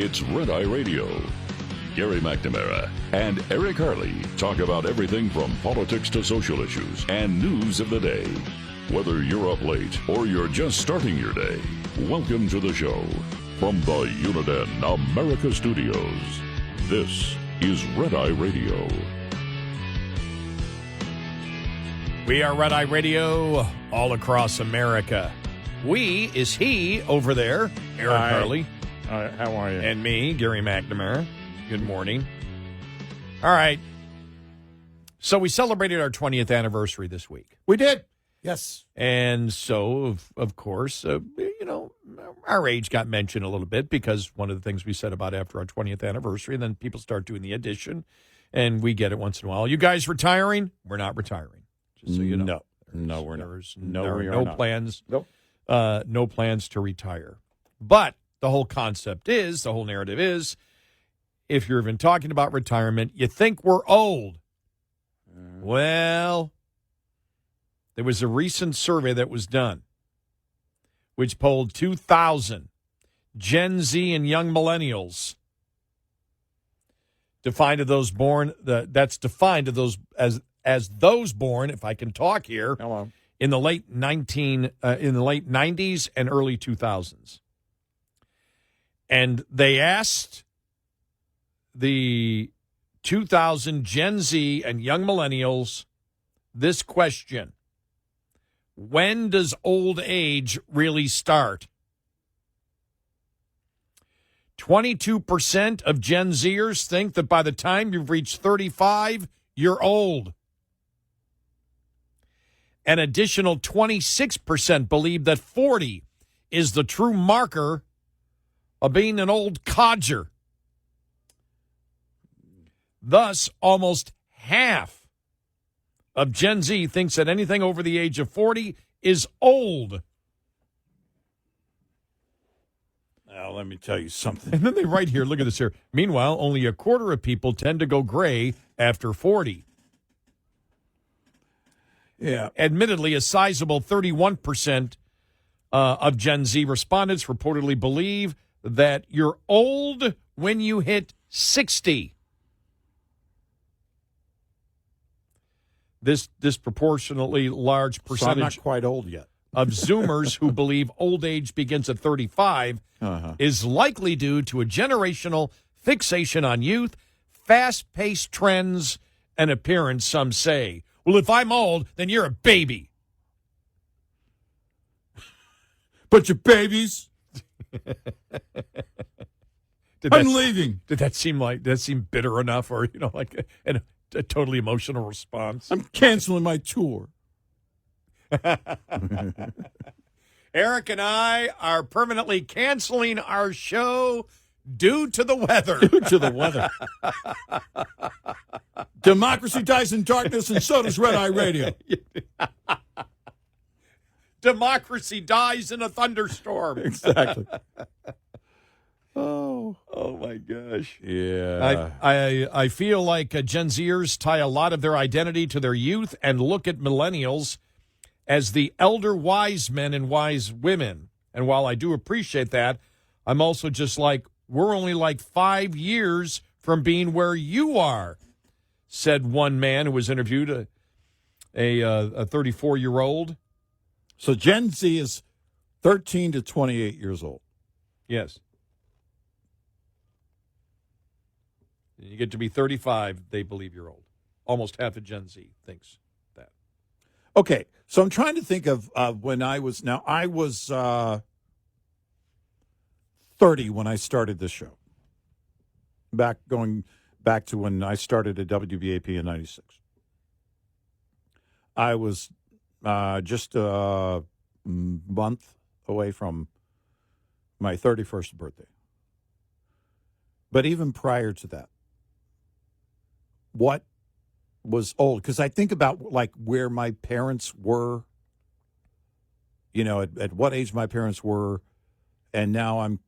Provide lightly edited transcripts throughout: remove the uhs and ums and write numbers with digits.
It's Red Eye Radio. Gary McNamara and Eric Harley talk about everything from politics to social issues and news of the day. Whether you're up late or you're just starting your day, welcome to the show. From the Uniden America Studios, this is Red Eye Radio. We are Red Eye Radio all across America. We is he over there, Eric Harley. How are you? And me, Gary McNamara. Good morning. All right. So we celebrated our 20th anniversary this week. We did. Yes. And so, of course, our age got mentioned a little bit because one of the things we said about after our 20th anniversary, and then people start doing the addition, and we get it once in a while. You guys retiring? We're not retiring. Just so you know. No, we're not. There are no plans. Nope. No plans to retire. But the whole concept is, the whole narrative is, if you're even talking about retirement, you think we're old. Well, there was a recent survey that was done, which polled 2,000 Gen Z and young millennials, defined of those born. That's defined of those as those born, if I can talk here, in the late 90s and early 2000s. And they asked the 2,000 Gen Z and young millennials this question: when does old age really start? 22% of Gen Zers think that by the time you've reached 35, you're old. An additional 26% believe that 40 is the true marker of being an old codger. Thus, almost half of Gen Z thinks that anything over the age of 40 is old. Now, let me tell you something. And then they write here, look at this here. Meanwhile, only a quarter of people tend to go gray after 40. Yeah. Admittedly, a sizable 31% of Gen Z respondents reportedly believe that you're old when you hit 60. This disproportionately large percentage So I'm not quite old yet. of Zoomers who believe old age begins at 35 is likely due to a generational fixation on youth, fast-paced trends, and appearance, some say. Well, if I'm old, then you're a baby. But you're babies. I'm leaving. Did that seem bitter enough, or like a totally emotional response? I'm canceling my tour. Eric and I are permanently canceling our show due to the weather. Due to the weather. Democracy dies in darkness, and so does Red Eye Radio. Democracy dies in a thunderstorm. Exactly. Oh my gosh. Yeah. I feel like Gen Zers tie a lot of their identity to their youth and look at millennials as the elder wise men and wise women. And while I do appreciate that, I'm also just like, we're only like 5 years from being where you are, said one man who was interviewed, a 34-year-old. So Gen Z is 13 to 28 years old. Yes. You get to be 35, they believe you're old. Almost half of Gen Z thinks that. Okay, so I'm trying to think of when I was 30 when I started this show. Going back to when I started at WBAP in 96. I was just a month away from my 31st birthday. But even prior to that, what was old? Because I think about like where my parents were, at what age my parents were, and now I'm,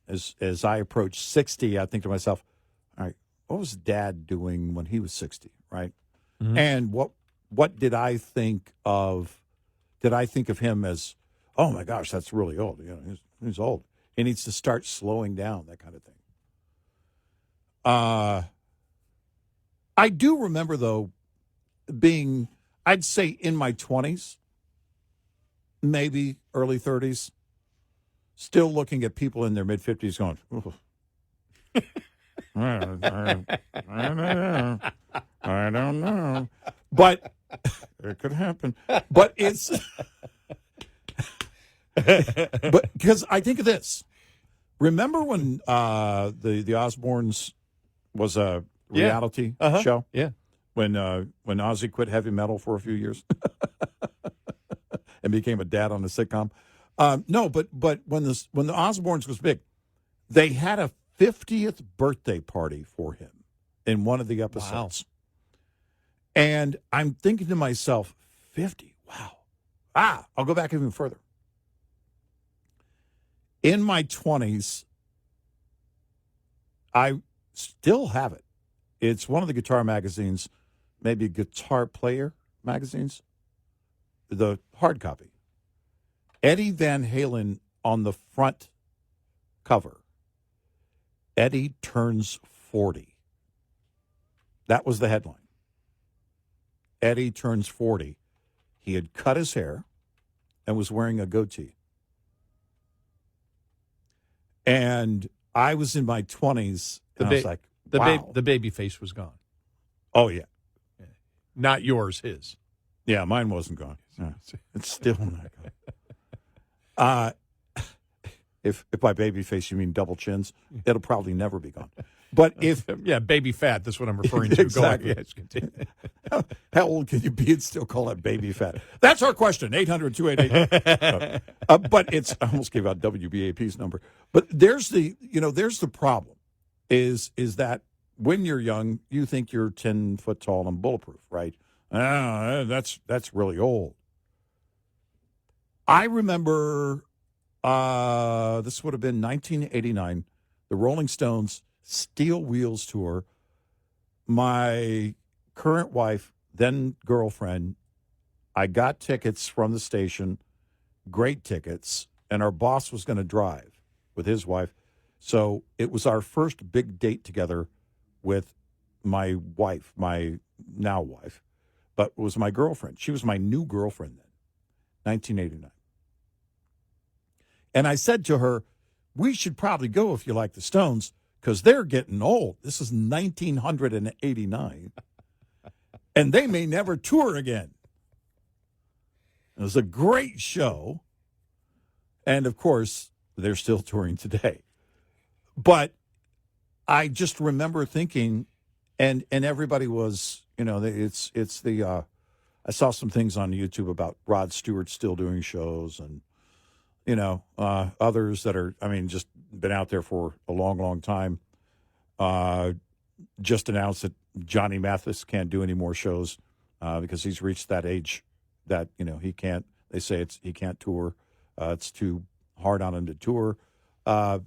as I approach 60, I think to myself, all right, what was Dad doing when he was 60, right? Mm-hmm. And what did I think of? Did I think of him as, oh my gosh, that's really old? He's old. He needs to start slowing down, that kind of thing. I do remember, though, being, I'd say in my 20s, maybe early 30s, still looking at people in their mid-50s going, "Ooh." I don't know. But it could happen. But it's but because I think of this. Remember when the Osbournes was a reality show? Yeah. When Ozzy quit heavy metal for a few years and became a dad on a sitcom. No, but when the Osbournes was big, they had a 50th birthday party for him in one of the episodes. Wow. And I'm thinking to myself, 50, wow. I'll go back even further. In my 20s, I still have it. It's one of the guitar magazines, maybe Guitar Player magazines, the hard copy. Eddie Van Halen on the front cover. Eddie turns 40. That was the headline. Eddie turns 40. He had cut his hair and was wearing a goatee. And I was in my 20s, and I was like, wow. The baby face was gone. Oh, yeah. Not yours, his. Yeah, mine wasn't gone. No, it's still not gone. If by baby face you mean double chins, it'll probably never be gone. But if baby fat, that's what I'm referring to. Exactly. Go ahead. How old can you be and still call it baby fat? That's our question. 800-288. But it's, I almost gave out WBAP's number. But there's the problem is that when you're young, you think you're 10 foot tall and bulletproof, right? That's really old. I remember this would have been 1989, the Rolling Stones Steel Wheels tour. My current wife, then girlfriend, I got tickets from the station, great tickets, and our boss was going to drive with his wife. So it was our first big date together with my wife, my now wife, but it was my girlfriend. She was my new girlfriend then, 1989. And I said to her, we should probably go if you like the Stones, because they're getting old. This is 1989. And they may never tour again. It was a great show. And, of course, they're still touring today. But I just remember thinking, and everybody was, it's the, I saw some things on YouTube about Rod Stewart still doing shows and, others that are, just been out there for a long, long time. Just announced that Johnny Mathis can't do any more shows because he's reached that age that, he can't, they say he can't tour. It's too hard on him to tour. But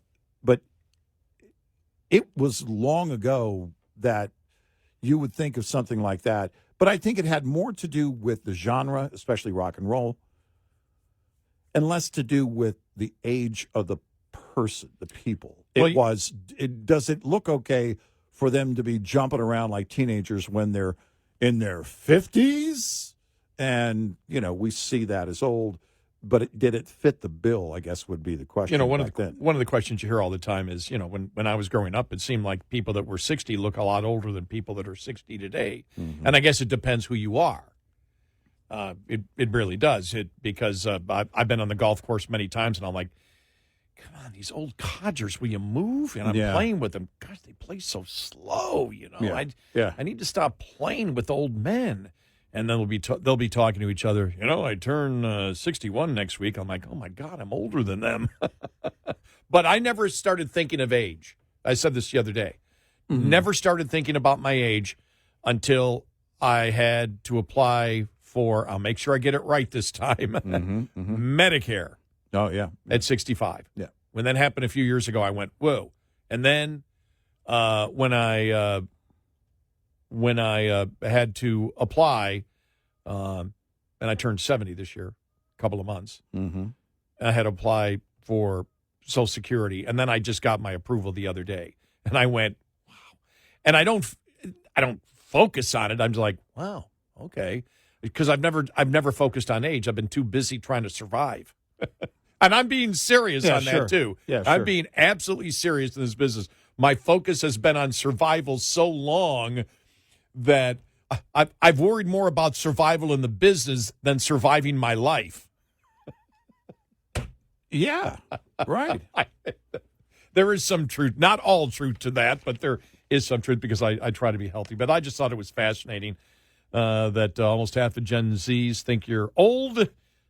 it was long ago that you would think of something like that. But I think it had more to do with the genre, especially rock and roll, and less to do with the age of the person, the people. Does it look okay for them to be jumping around like teenagers when they're in their 50s? And, we see that as old. But did it fit the bill, I guess, would be the question. One of the questions you hear all the time is, when I was growing up, it seemed like people that were 60 look a lot older than people that are 60 today. Mm-hmm. And I guess it depends who you are. It really does. Because I've been on the golf course many times, and I'm like, come on, these old codgers, will you move? And I'm playing with them. Gosh, they play so slow, I need to stop playing with old men. And then they'll be talking to each other. I turn 61 next week. I'm like, oh, my God, I'm older than them. But I never started thinking of age. I said this the other day. Mm-hmm. Never started thinking about my age until I had to apply for, I'll make sure I get it right this time, Medicare. Oh, yeah. At 65. Yeah. When that happened a few years ago, I went, whoa. And then when I had to apply, and I turned 70 this year, a couple of months, I had to apply for Social Security, and then I just got my approval the other day, and I went, wow. And I don't focus on it. I'm just like, wow, okay, because I've never focused on age. I've been too busy trying to survive, and I'm being serious on that too. Yeah, I'm being absolutely serious in this business. My focus has been on survival so long that I've worried more about survival in the business than surviving my life. Yeah, right. There is some truth, not all truth to that, but there is some truth because I try to be healthy. But I just thought it was fascinating that almost half of Gen Zs think you're old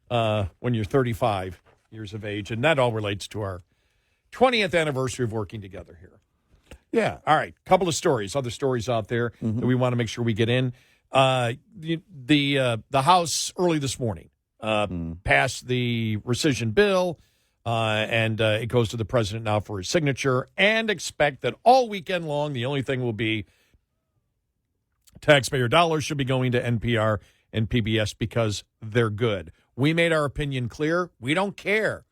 when you're 35 years of age. And that all relates to our 20th anniversary of working together here. Yeah. All right. Couple of stories, other stories out there that we want to make sure we get in. The House early this morning passed the recision bill, and it goes to the president now for his signature, and expect that all weekend long, the only thing will be taxpayer dollars should be going to NPR and PBS because they're good. We made our opinion clear. We don't care.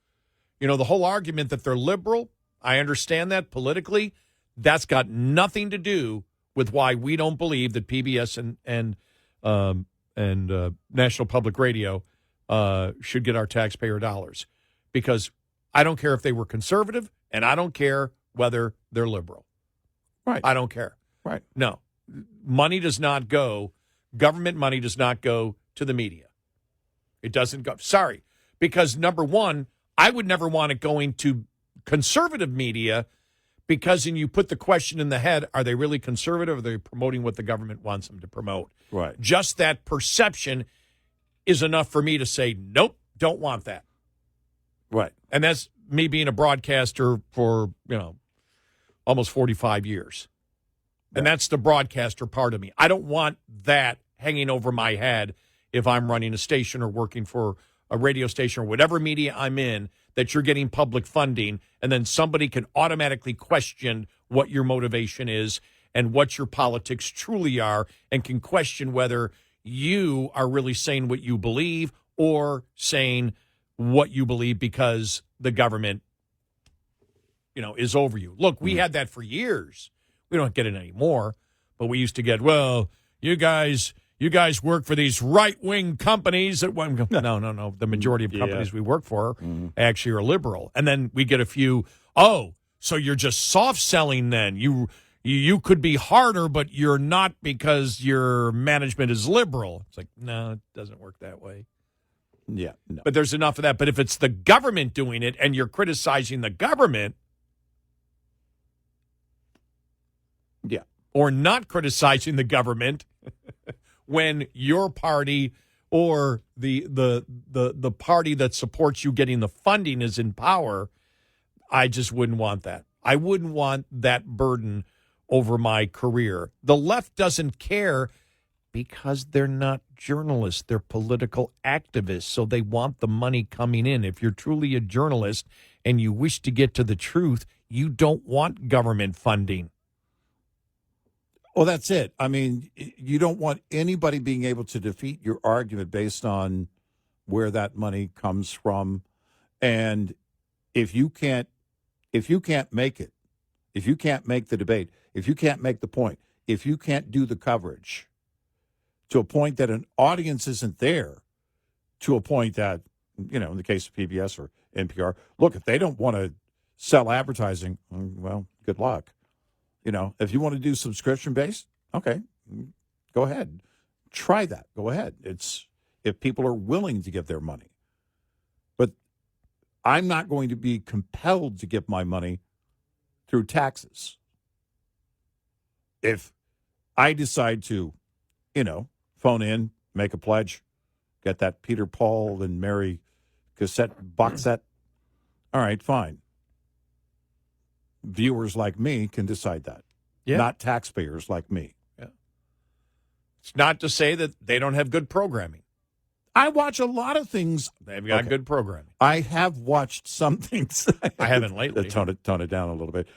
You know, the whole argument that they're liberal, I understand that politically. That's got nothing to do with why we don't believe that PBS and National Public Radio should get our taxpayer dollars. Because I don't care if they were conservative, and I don't care whether they're liberal. Right. I don't care. Right. No. Money does not go, government money does not go to the media. It doesn't go. Sorry. Because, number one, I would never want it going to conservative media because then you put the question in the head, are they really conservative or are they promoting what the government wants them to promote? Right. Just that perception is enough for me to say, nope, don't want that. Right. And that's me being a broadcaster for, almost 45 years. And that's the broadcaster part of me. I don't want that hanging over my head if I'm running a station or working for a radio station or whatever media I'm in, that you're getting public funding, and then somebody can automatically question what your motivation is and what your politics truly are, and can question whether you are really saying what you believe or saying what you believe because the government, is over you. Look, we had that for years. We don't get it anymore, but we used to get, well, you guys work for these right-wing companies that no. The majority of companies we work for actually are liberal. And then we get a few, so you're just soft-selling then. You could be harder, but you're not because your management is liberal. It's like, no, it doesn't work that way. Yeah. No. But there's enough of that. But if it's the government doing it and you're criticizing the government, yeah, or not criticizing the government when your party or the party that supports you getting the funding is in power, I just wouldn't want that. I wouldn't want that burden over my career. The left doesn't care because they're not journalists. They're political activists, so they want the money coming in. If you're truly a journalist and you wish to get to the truth, you don't want government funding. Well, that's it. I mean, you don't want anybody being able to defeat your argument based on where that money comes from. And if you can't make it, if you can't make the debate, if you can't make the point, if you can't do the coverage to a point that an audience isn't there, to a point that, in the case of PBS or NPR, look, if they don't want to sell advertising, well, good luck. If you want to do subscription-based, okay, go ahead. Try that. Go ahead. It's if people are willing to give their money. But I'm not going to be compelled to give my money through taxes. If I decide to, phone in, make a pledge, get that Peter, Paul, and Mary cassette box set, all right, fine. Viewers like me can decide that, not taxpayers like me. Yeah. It's not to say that they don't have good programming. I watch a lot of things. They've got good programming. I have watched some things. I haven't lately. Tone it down a little bit.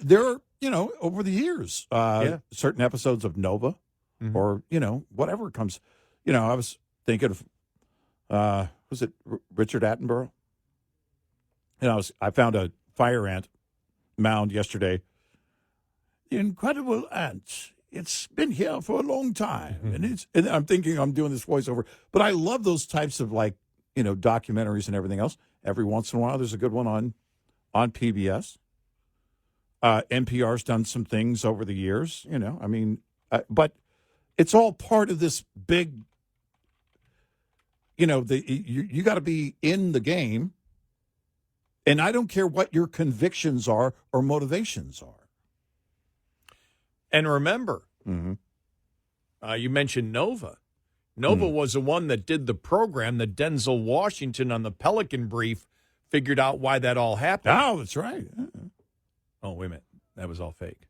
There are, over the years, certain episodes of Nova or, whatever comes. I was thinking of, was it Richard Attenborough? I found a fire ant mound yesterday. The incredible ant. It's been here for a long time. And I'm thinking I'm doing this voiceover. But I love those types of, like, documentaries and everything else. Every once in a while, there's a good one on PBS. NPR's done some things over the years, but it's all part of this big, you got to be in the game. And I don't care what your convictions are or motivations are. And remember, you mentioned Nova. Nova was the one that did the program that Denzel Washington on the Pelican Brief figured out why that all happened. Oh, that's right. Oh, wait a minute. That was all fake.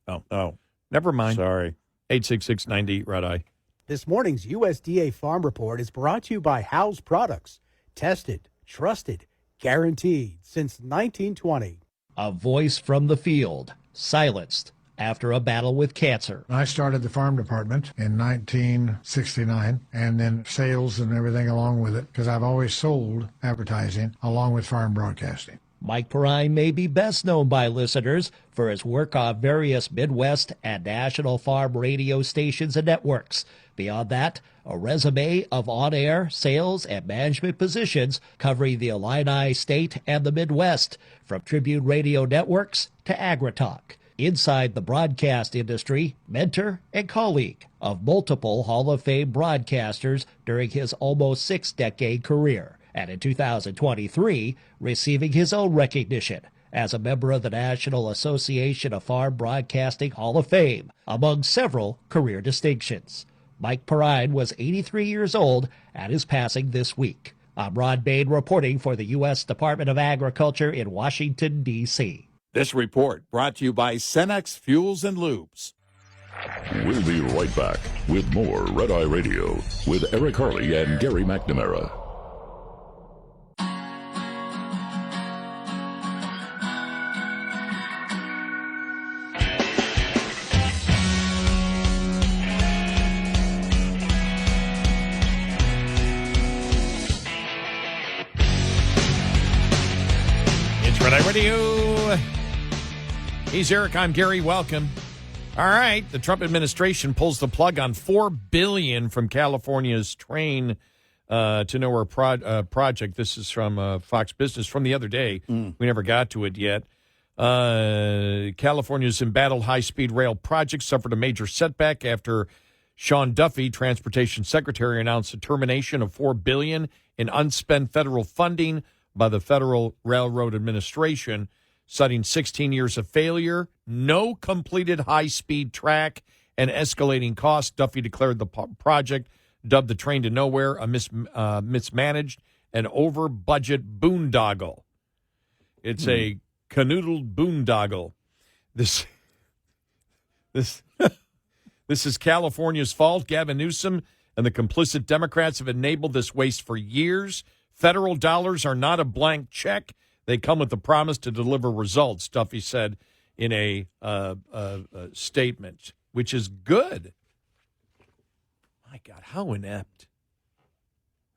Oh. Never mind. Sorry. 866-98 Red Eye. This morning's USDA Farm Report is brought to you by House Products. Tested, trusted, guaranteed since 1920. A voice from the field, silenced after a battle with cancer. I started the farm department in 1969 and then sales and everything along with it because I've always sold advertising along with farm broadcasting. Mike Perrine may be best known by listeners for his work on various Midwest and national farm radio stations and networks. Beyond that, a resume of on-air, sales, and management positions covering the Illini State and the Midwest, from Tribune Radio Networks to AgriTalk. Inside the broadcast industry, mentor and colleague of multiple Hall of Fame broadcasters during his almost six-decade career. And in 2023, receiving his own recognition as a member of the National Association of Farm Broadcasting Hall of Fame, among several career distinctions. Mike Perrine was 83 years old at his passing this week. I'm Ron Bain reporting for the U.S. Department of Agriculture in Washington, D.C. This report brought to you by Cenex Fuels and Lubes. We'll be right back with more Red Eye Radio with Eric Harley and Gary McNamara. Red Eye Radio. He's Eric. I'm Gary. Welcome. All right. The Trump administration pulls the plug on $4 billion from California's Train to Nowhere project. This is from Fox Business from the other day. We never got to it yet. California's embattled high-speed rail project suffered a major setback after Sean Duffy, Transportation Secretary, announced the termination of $4 billion in unspent federal funding by the Federal Railroad Administration, citing 16 years of failure, no completed high-speed track, and escalating costs. Duffy declared the project, dubbed the Train to Nowhere, a mismanaged and over-budget boondoggle. It's a canoodled boondoggle. This is California's fault. Gavin Newsom and the complicit Democrats have enabled this waste for years. Federal dollars are not a blank check. They come with the promise to deliver results, Duffy said in a statement, which is good. My God, how inept.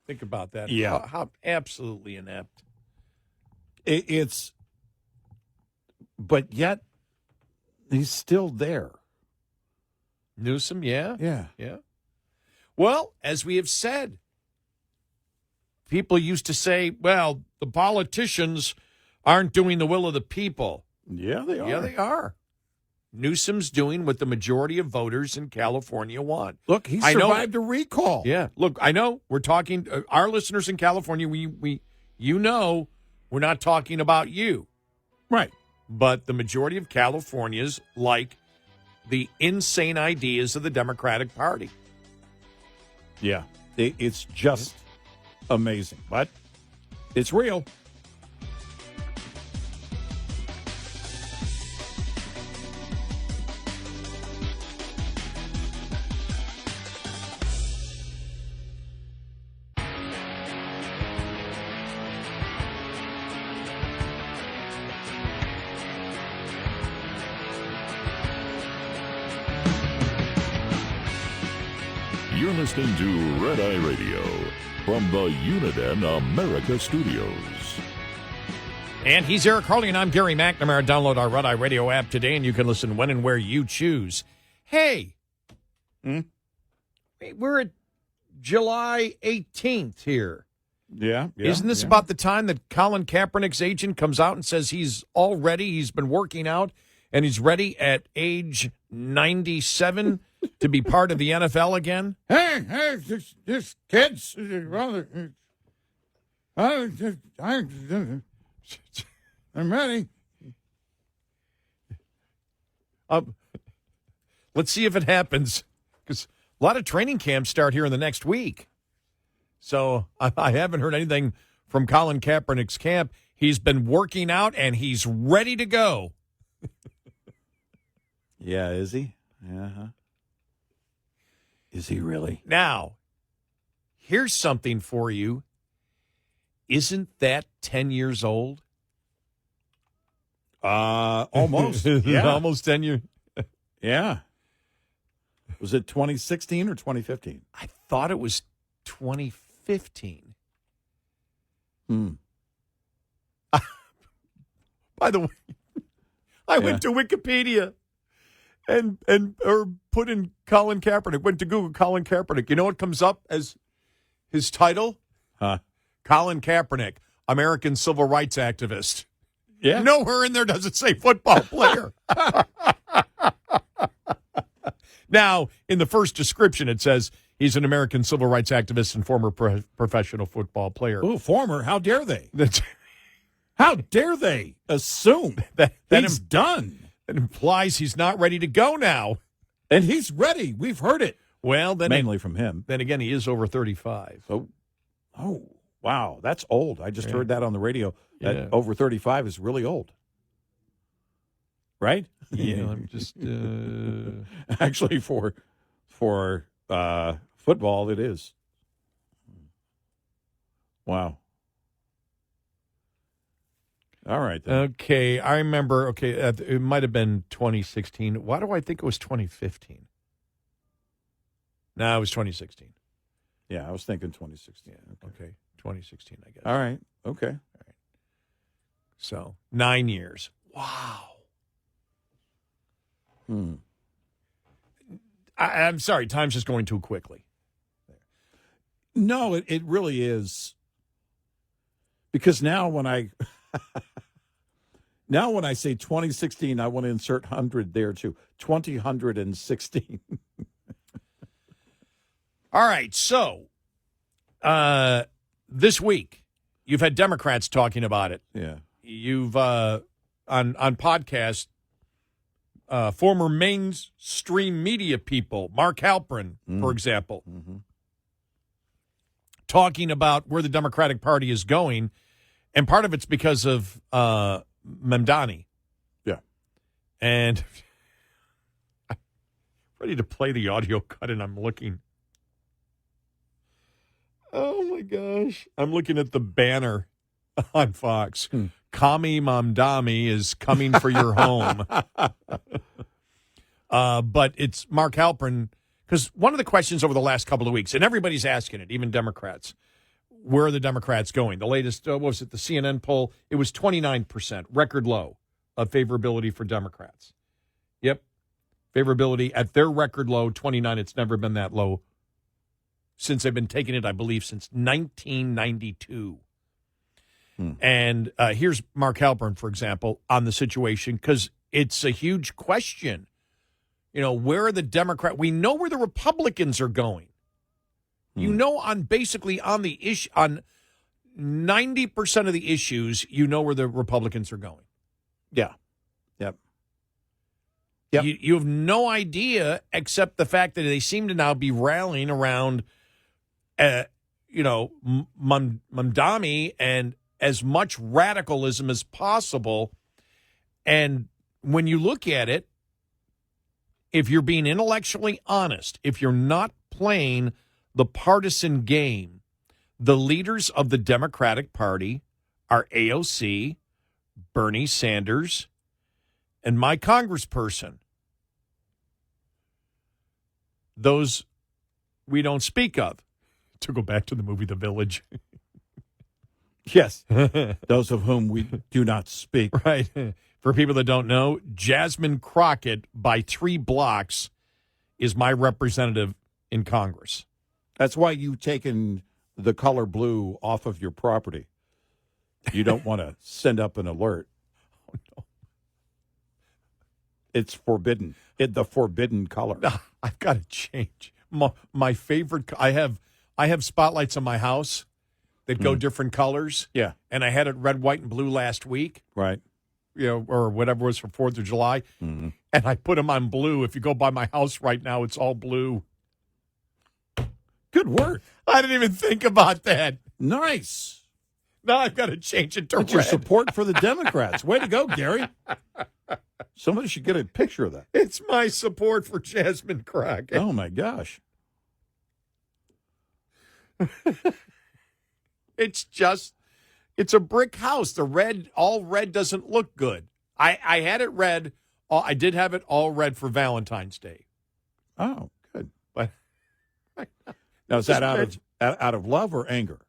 Think about that. Yeah. How absolutely inept. But yet, he's still there. Newsom, yeah. Yeah. Well, as we have said, people used to say, well, the politicians aren't doing the will of the people. Yeah, they are. Yeah, they are. Newsom's doing what the majority of voters in California want. Look, he survived a recall. Yeah, look, I know we're talking, our listeners in California, we're not talking about you. Right. But the majority of Californians like the insane ideas of the Democratic Party. Yeah, it's just amazing, but it's real. You're listening to Red Eye Radio from the Uniden America Studios. And he's Eric Harley, and I'm Gary McNamara. Download our Red Eye Radio app today, and you can listen when and where you choose. Hey, we're at July 18th here. Yeah. Isn't this about the time that Colin Kaepernick's agent comes out and says he's all ready, he's been working out, and he's ready at age 97 to be part of the NFL again? Hey, this kid's rather. I'm ready. Let's see if it happens, because a lot of training camps start here in the next week. So I haven't heard anything from Colin Kaepernick's camp. He's been working out, and he's ready to go. Yeah, is he? Uh-huh. Is he really? Now, here's something for you. Isn't that 10 years old? Almost. Yeah. Almost 10 years. Yeah. Was it 2016 or 2015? I thought it was 2015. By the way, I went to Wikipedia and put in Colin Kaepernick, went to Google Colin Kaepernick. You know what comes up as his title? Huh? Colin Kaepernick, American civil rights activist. Yeah. Nowhere in there does it say football player. Now, in the first description, it says he's an American civil rights activist and former professional football player. Oh, former. How dare they? That's, How dare they assume that he's done? That implies he's not ready to go now. And he's ready. We've heard it. Well, then Mainly from him. Then again, he is over 35. Oh, wow. That's old. I just heard that on the radio. That over 35 is really old. Right? Yeah, I'm just... Actually, for football, it is. Wow. All right, then. Okay, I remember, it might have been 2016. Why do I think it was 2015? No, it was 2016. Yeah, I was thinking 2016. Yeah, okay, 2016, I guess. All right, okay. All right. So, 9 years. Wow. I'm sorry, time's just going too quickly. No, it really is. Because now when I say 2016, I want to insert 100 there too. 2016. All right, so this week you've had Democrats talking about it. Yeah. You've on podcasts former mainstream media people, Mark Halprin, for example, talking about where the Democratic Party is going. And part of it's because of Mamdani. Yeah. And I'm ready to play the audio cut, and I'm looking. Oh, my gosh. I'm looking at the banner on Fox. Commie Mamdani is coming for your home. But it's Mark Halprin, because one of the questions over the last couple of weeks, and everybody's asking it, even Democrats, where are the Democrats going? The latest, what was it, the CNN poll? It was 29%, record low of favorability for Democrats. Yep. Favorability at their record low, 29. It's never been that low since they've been taking it, I believe, since 1992. And here's Mark Halprin, for example, on the situation, because it's a huge question. You know, where are the Democrats? We know where the Republicans are going. You know, on the issue, on 90% of the issues, you know where the Republicans are going. Yeah. Yep. You have no idea, except the fact that they seem to now be rallying around, Mamdani and as much radicalism as possible. And when you look at it, if you're being intellectually honest, if you're not playing the partisan game, the leaders of the Democratic Party are AOC, Bernie Sanders, and my congressperson. Those we don't speak of. To go back to the movie The Village. Yes, those of whom we do not speak. Right. For people that don't know, Jasmine Crockett, by 3 blocks, is my representative in Congress. That's why you've taken the color blue off of your property. You don't want to send up an alert. Oh, no. It's forbidden. The forbidden color. No, I've got to change. My favorite, I have spotlights on my house that go different colors. Yeah. And I had it red, white, and blue last week. Right. Or whatever it was for 4th of July. Mm-hmm. And I put them on blue. If you go by my house right now, it's all blue. Good work. I didn't even think about that. Nice. Now I've got to change it to That's red. your support for the Democrats. Way to go, Gary. Somebody should get a picture of that. It's my support for Jasmine Crockett. Oh, my gosh. It's a brick house. The red, all red doesn't look good. I had it red. I did have it all red for Valentine's Day. Oh, good. But now, is that out of love or anger?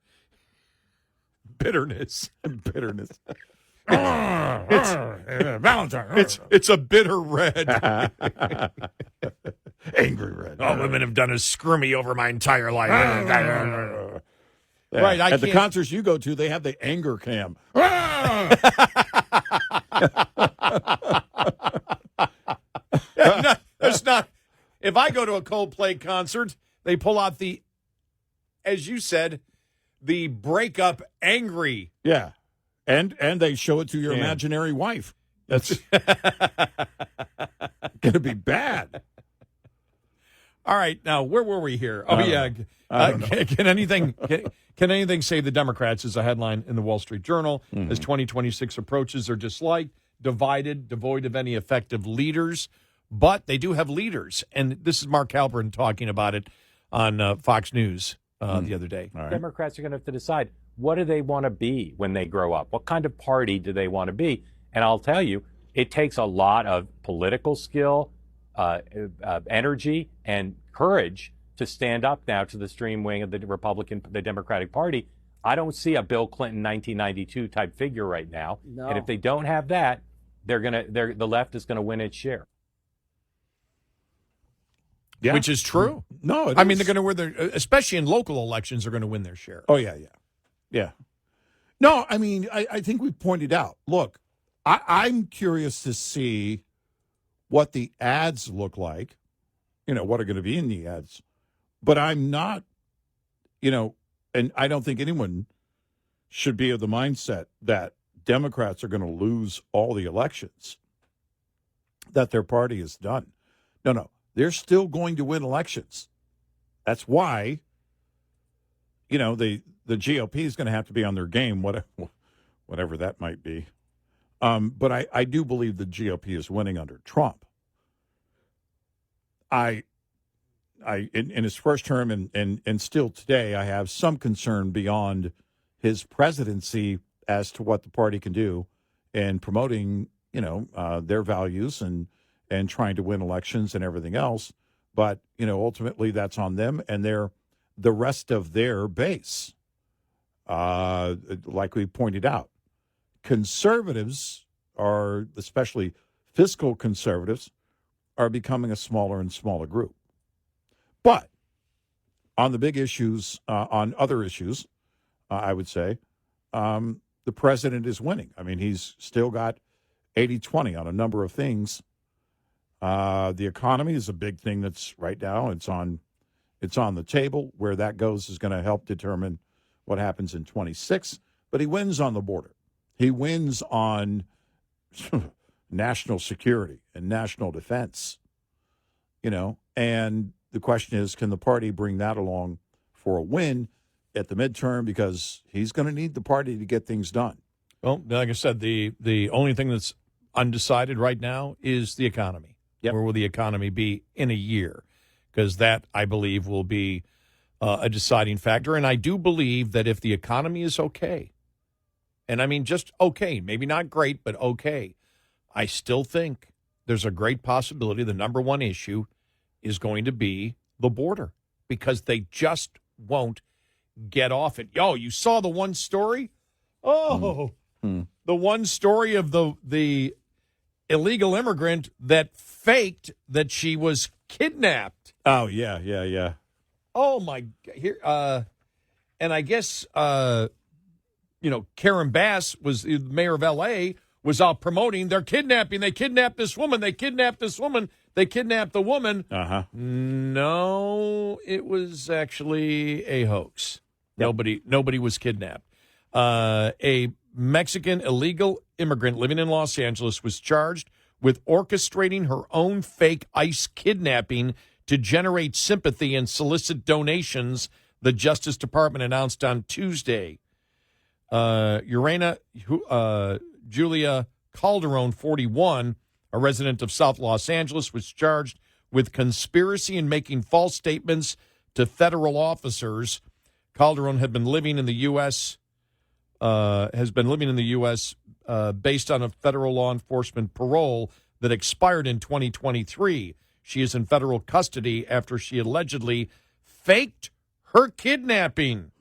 bitterness. Bitterness. Valentine. It's a bitter red. Angry red. All women have done is screw me over my entire life. Yeah. Right, At the concerts you go to, they have the anger cam. No, there's not. If I go to a Coldplay concert, they pull out the, as you said, the breakup angry. Yeah. And they show it to your imaginary wife. That's going to be bad. All right, now where were we here? Oh yeah, can anything save the Democrats? Is a headline in the Wall Street Journal. As 2026 approaches, they're disliked, divided, devoid of any effective leaders. But they do have leaders, and this is Mark Halprin talking about it on Fox News the other day. Right. Democrats are going to have to decide, what do they want to be when they grow up? What kind of party do they want to be? And I'll tell you, it takes a lot of political skill, energy, and courage to stand up now to the extreme wing of the Democratic Party. I don't see a Bill Clinton 1992 type figure right now. No. And if they don't have that, the left is going to win its share. Yeah. Which is true. No, I mean, they're going to win their, especially in local elections, they're going to win their share. Oh, yeah. No, I mean, I think we pointed out, look, I'm curious to see what the ads look like, what are going to be in the ads. But I'm not, and I don't think anyone should be of the mindset that Democrats are going to lose all the elections, that their party is done. No. They're still going to win elections. That's why, the GOP is going to have to be on their game, whatever that might be. But I do believe the GOP is winning under Trump. In his first term and still today, I have some concern beyond his presidency as to what the party can do in promoting, their values and trying to win elections and everything else. But, ultimately that's on them and the rest of their base. Like we pointed out, conservatives are, especially fiscal conservatives, are becoming a smaller and smaller group. But on the big issues, on other issues, I would say, the president is winning. I mean, he's still got 80-20 on a number of things. The economy is a big thing that's right now. It's on the table. Where that goes is going to help determine what happens in 26. But he wins on the border. He wins on national security and national defense. And the question is, can the party bring that along for a win at the midterm? Because he's going to need the party to get things done. Well, like I said, the only thing that's undecided right now is the economy. Yep. Where will the economy be in a year? Because that, I believe, will be a deciding factor. And I do believe that if the economy is okay, and I mean just okay, maybe not great, but okay, I still think there's a great possibility the number one issue is going to be the border, because they just won't get off it. You saw the one story Oh, the one story of the illegal immigrant that faked that she was kidnapped. Oh, yeah. Oh my! Here, and I guess Karen Bass was the mayor of L.A. was out promoting their kidnapping. They kidnapped this woman. They kidnapped this woman. They kidnapped the woman. No, it was actually a hoax. Yep. Nobody was kidnapped. A Mexican illegal immigrant living in Los Angeles was charged with orchestrating her own fake ICE kidnapping to generate sympathy and solicit donations, the Justice Department announced on Tuesday. Julia Calderon, 41, a resident of South Los Angeles, was charged with conspiracy and making false statements to federal officers. Calderon had been living in the U.S. Based on a federal law enforcement parole that expired in 2023. She is in federal custody after she allegedly faked her kidnapping.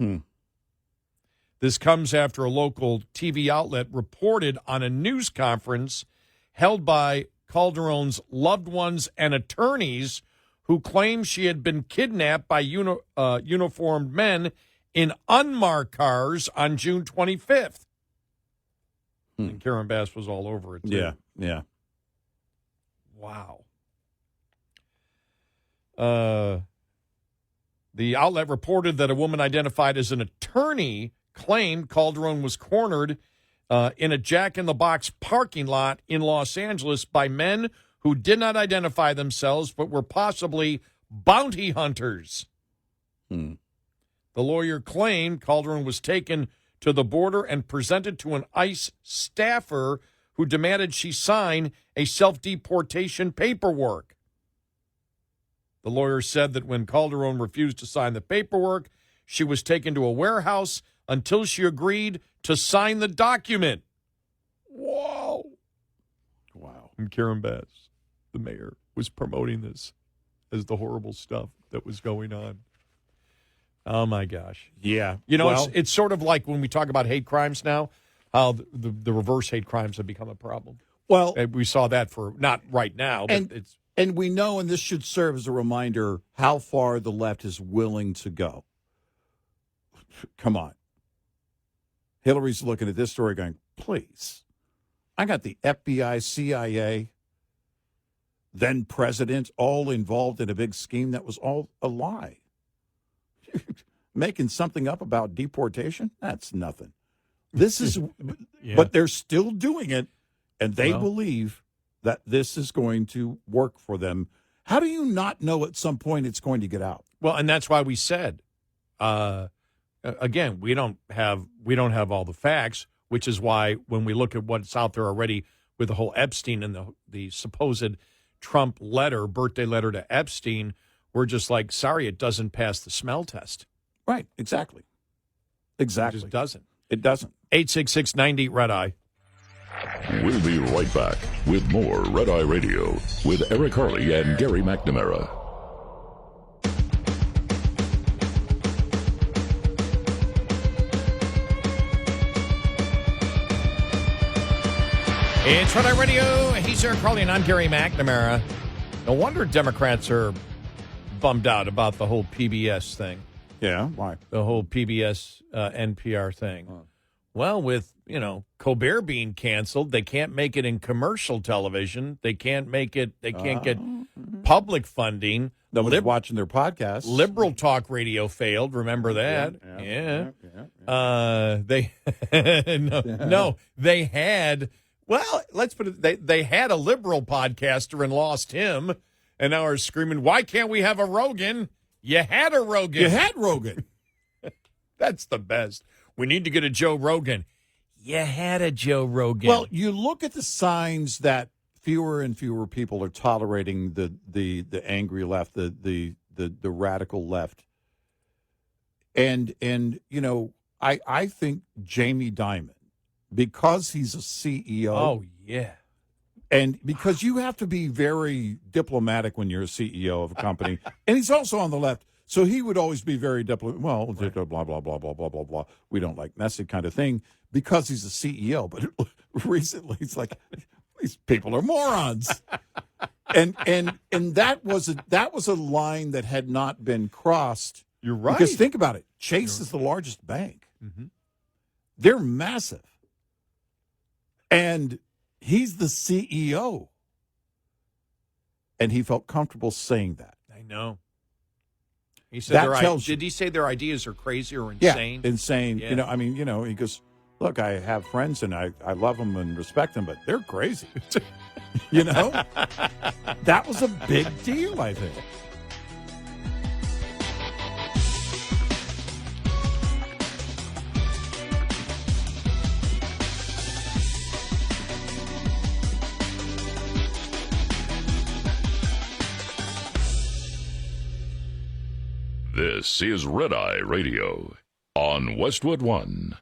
This comes after a local TV outlet reported on a news conference held by Calderon's loved ones and attorneys who claimed she had been kidnapped by uniformed men in unmarked cars on June 25th. And Karen Bass was all over it, too. Yeah. Wow. The outlet reported that a woman identified as an attorney claimed Calderon was cornered in a Jack-in-the-Box parking lot in Los Angeles by men who did not identify themselves but were possibly bounty hunters. The lawyer claimed Calderon was taken to the border and presented to an ICE staffer who demanded she sign a self-deportation paperwork. The lawyer said that when Calderon refused to sign the paperwork, she was taken to a warehouse until she agreed to sign the document. Whoa. Wow. And Karen Bass, the mayor, was promoting this as the horrible stuff that was going on. Oh, my gosh. Yeah. It's sort of like when we talk about hate crimes now, how the reverse hate crimes have become a problem. Well, And we saw that for, not right now, but it's... And we know, and this should serve as a reminder, how far the left is willing to go. Come on. Hillary's looking at this story going, please. I got the FBI, CIA, then president, all involved in a big scheme that was all a lie. Making something up about deportation? That's nothing. This is, but they're still doing it, and they believe that this is going to work for them. How do you not know at some point it's going to get out? Well, and that's why we said, again, we don't have all the facts, which is why when we look at what's out there already with the whole Epstein and the supposed Trump letter, birthday letter to Epstein, we're just like, sorry, it doesn't pass the smell test. Right, exactly. It just doesn't. It doesn't. 866-90-RED-EYE. We'll be right back with more Red Eye Radio with Eric Harley and Gary McNamara. It's Red Eye Radio. He's Eric Harley and I'm Gary McNamara. No wonder Democrats are bummed out about the whole PBS thing. Yeah, why? The whole PBS NPR thing. Well, with, Colbert being canceled, they can't make it in commercial television. They can't make it, they can't get public funding. Nobody's watching their podcast. Liberal talk radio failed. Remember that? Yeah. They had, well, let's put it, they had a liberal podcaster and lost him, and now are screaming, why can't we have a Rogan? You had a Rogan. You had Rogan. That's the best. We need to get a Joe Rogan. You had a Joe Rogan. Well, you look at the signs that fewer and fewer people are tolerating the angry left, the radical left. And I think Jamie Dimon, because he's a CEO. Oh, yeah. And because you have to be very diplomatic when you're a CEO of a company. And he's also on the left. So he would always be very well, blah, blah, blah, blah, blah, blah, blah. We don't like messy kind of thing because he's a CEO. But recently it's like, these people are morons. and that was a line that had not been crossed. You're right. Because think about it. Chase is the largest bank. Mm-hmm. They're massive. And he's the CEO. And he felt comfortable saying that. I know. He said did he say their ideas are crazy or insane? Yeah, insane. Yeah. He goes, look, I have friends and I love them and respect them, but they're crazy. That was a big deal, I think. This is Red Eye Radio on Westwood One.